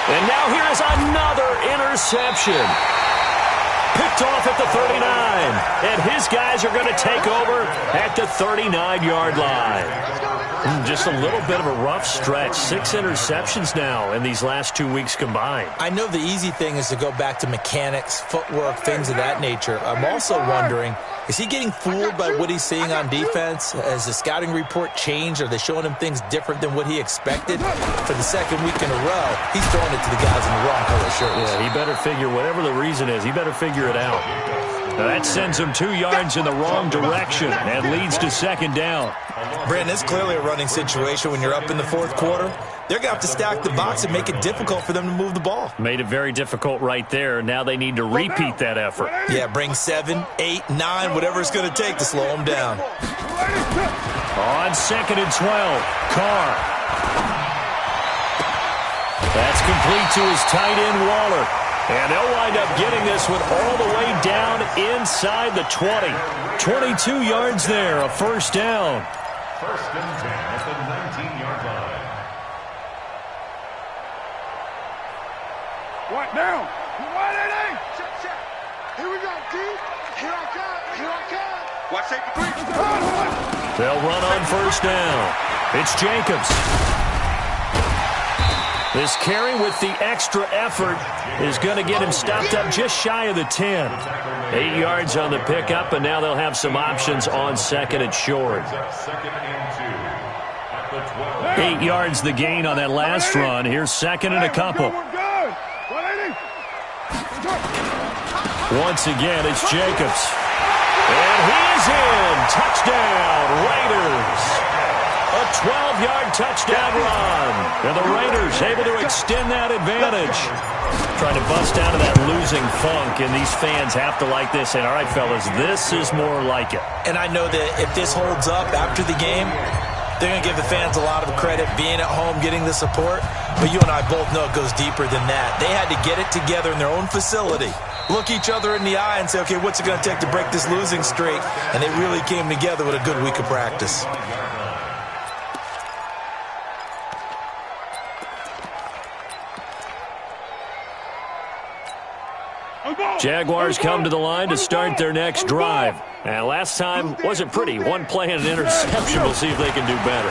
And now here is another interception. Picked off at the 39. And his guys are going to take over at the 39-yard line. Just a little bit of a rough stretch. 6 interceptions now in these last 2 weeks combined. I know the easy thing is to go back to mechanics, footwork, things of that nature. I'm also wondering, is he getting fooled by what he's seeing on defense? Has the scouting report changed? Are they showing him things different than what he expected? For the 2nd week in a row, he's throwing it to the guys in the wrong color shirts. Yeah, he better figure, whatever the reason is, he better figure it out. Now that sends him 2 yards in the wrong direction and leads to 2nd down. Brandon, it's clearly a running situation when you're up in the 4th quarter. They're going to have to stack the box and make it difficult for them to move the ball. Made it very difficult right there. Now they need to repeat that effort. Yeah, bring 7, 8, 9, whatever it's going to take to slow them down. On 2nd and 12, Carr. That's complete to his tight end, Waller. And they'll wind up getting this one all the way down inside the 20. 22 yards there, a first down. First and 10 at the 19-yard line. What down? What it is? Check. Here we go, D. Here I come. Watch safety 3. They'll run on first down. It's Jacobs. This carry with the extra effort is going to get him stopped up just shy of the 10. 8 yards on the pickup, and now they'll have some options on second and short. 8 yards the gain on that last run. Here's second and a couple. Once again, it's Jacobs. And he's in. Touchdown, Raiders. A 12-yard touchdown run. And the Raiders able to extend that advantage. Trying to bust out of that losing funk, and these fans have to like this. And, all right, fellas, this is more like it. And I know that if this holds up after the game, they're going to give the fans a lot of credit being at home, getting the support. But you and I both know it goes deeper than that. They had to get it together in their own facility, look each other in the eye and say, okay, what's it going to take to break this losing streak? And they really came together with a good week of practice. Jaguars come to the line to start their next drive. And last time wasn't pretty. One play and an interception. We'll see if they can do better.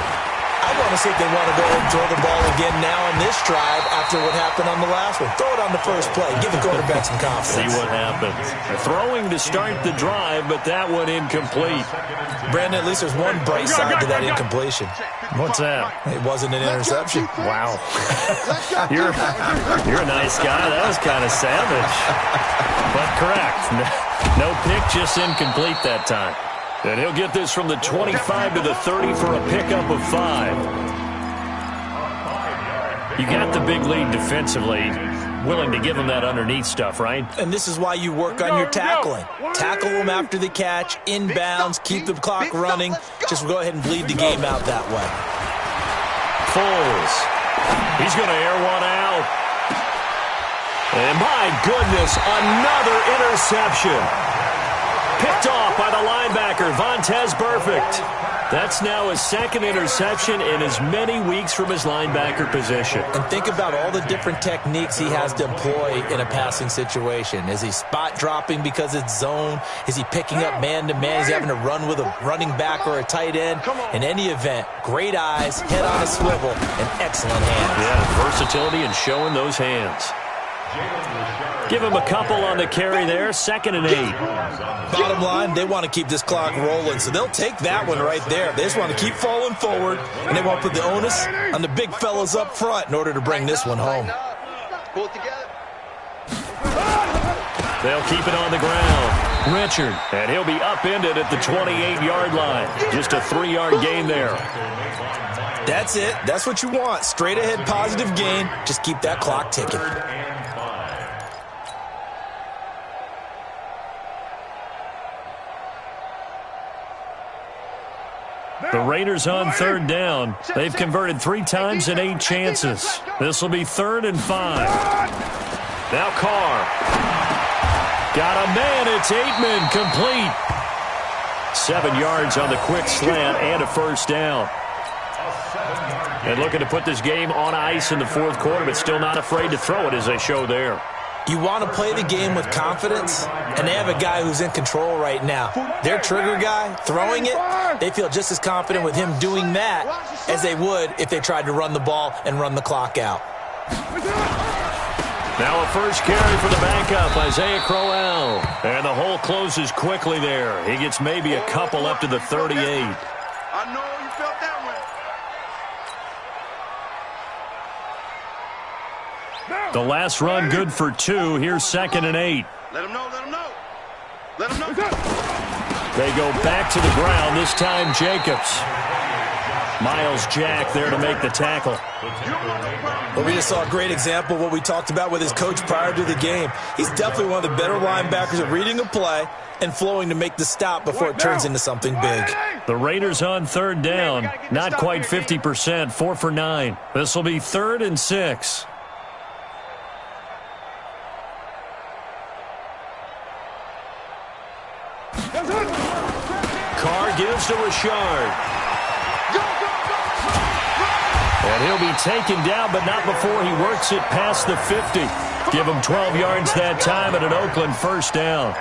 I want to see if they want to go ahead and throw the ball again now on this drive after what happened on the last one. Throw it on the first play. Give the quarterback some confidence. See what happens. They're throwing to start the drive, but that one incomplete. Brandon, at least there's one bright side to that incompletion. What's that? It wasn't an interception. Wow. You're a nice guy. That was kind of savage. But correct. No pick, just incomplete that time. And he'll get this from the 25 to the 30 for a pickup of 5. You got the big lead defensively. Willing to give them that underneath stuff, right? And this is why you work on your tackling. Tackle them after the catch, inbounds, keep the clock running. Just go ahead and bleed the game out that way. Foles. He's going to air one out. And my goodness, another interception. Picked off by the linebacker, Vontaze Burfict. That's now his second interception in as many weeks from his linebacker position. And think about all the different techniques he has to employ in a passing situation. Is he spot dropping because it's zone? Is he picking up man-to-man? Is he having to run with a running back or a tight end? In any event, great eyes, head on a swivel, and excellent hands. Yeah, versatility and showing those hands. Give him a couple on the carry there, 2nd and 8. Bottom line, they want to keep this clock rolling, so they'll take that one right there. They just want to keep falling forward, and they want to put the onus on the big fellas up front in order to bring this one home. Pull it together. They'll keep it on the ground. Richard, and he'll be upended at the 28-yard line. Just a 3-yard gain there. That's it. That's what you want. Straight ahead positive gain. Just keep that clock ticking. The Raiders on 3rd down. They've converted 3 times in 8 chances. This will be 3rd and 5. Now Carr. Got a man. It's Aitman. Complete. 7 yards on the quick slant and a first down. And looking to put this game on ice in the 4th quarter, but still not afraid to throw it as they show there. You want to play the game with confidence, and they have a guy who's in control right now. Their trigger guy, throwing it, they feel just as confident with him doing that as they would if they tried to run the ball and run the clock out. Now a first carry for the backup, Isaiah Crowell. And the hole closes quickly there. He gets maybe a couple up to the 38. I know you felt that one. The last run good for 2. Here's 2nd and 8. Let him know, let him know. Let him know. They go back to the ground, this time Jacobs. Miles Jack there to make the tackle. Well, we just saw a great example of what we talked about with his coach prior to the game. He's definitely one of the better linebackers at reading a play and flowing to make the stop before it turns into something big. The Raiders on 3rd down, not quite 50%, 4 for 9. This will be 3rd and 6. gives to Richard. And he'll be taken down, but not before he works it past the 50. Give him 12 yards that time and an Oakland first down.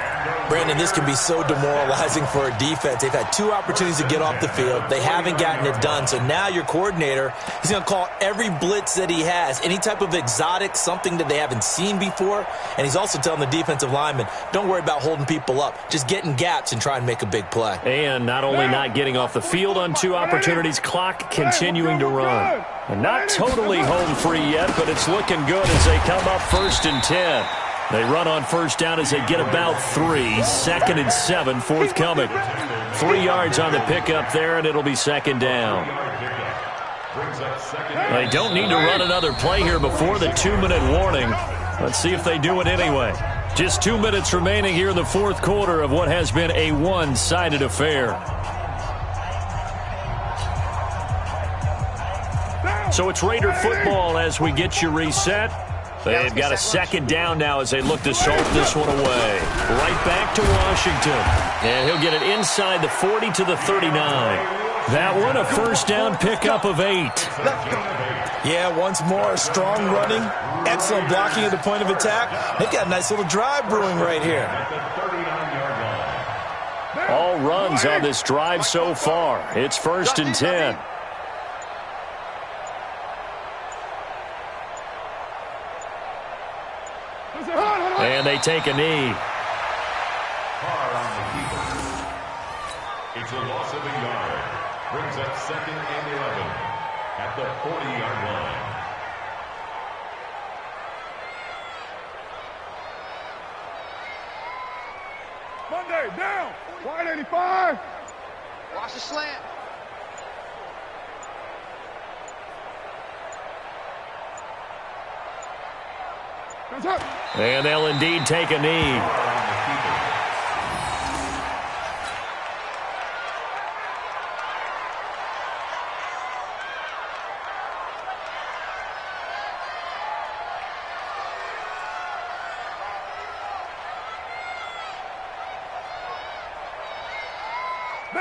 Brandon, this can be so demoralizing for a defense. They've had 2 opportunities to get off the field. They haven't gotten it done. So now your coordinator, he's going to call every blitz that he has, any type of exotic, something that they haven't seen before. And he's also telling the defensive lineman, don't worry about holding people up. Just get in gaps and try and make a big play. And not only not getting off the field on 2 opportunities, clock continuing to run. And not totally home free yet, but it's looking good as they come up 1st and 10. They run on first down as they get about 3. 2nd and 7 forthcoming. 3 yards on the pickup there, and it'll be 2nd down. They don't need to run another play here before the 2-minute warning. Let's see if they do it anyway. Just 2 minutes remaining here in the 4th quarter of what has been a one-sided affair. So it's Raider football as we get you reset. They've got a 2nd down now as they look to salt this one away. Right back to Washington. And he'll get it inside the 40 to the 39. That one, a first down pickup of 8. Yeah, once more, strong running, excellent blocking at the point of attack. They've got a nice little drive brewing right here. All runs on this drive so far. It's 1st and 10. And they take a knee. It's a loss of a yard. Brings up 2nd and 11 at the 40-yard line. Monday, down. Wide 85. Watch the slant. And they'll indeed take a knee.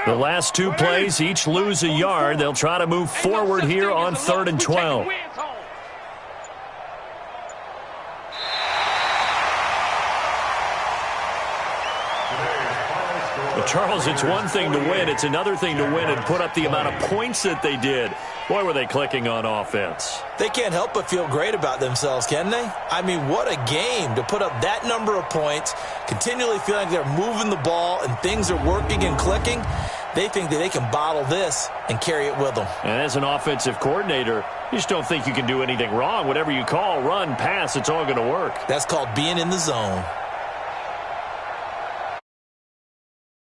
The last 2 plays, each lose a yard. They'll try to move forward here on 3rd and 12. Charles, it's one thing to win. It's another thing to win and put up the amount of points that they did. Boy, were they clicking on offense. They can't help but feel great about themselves, can they? I mean, what a game to put up that number of points, continually feeling like they're moving the ball and things are working and clicking. They think that they can bottle this and carry it with them. And as an offensive coordinator, you just don't think you can do anything wrong. Whatever you call, run, pass, it's all going to work. That's called being in the zone.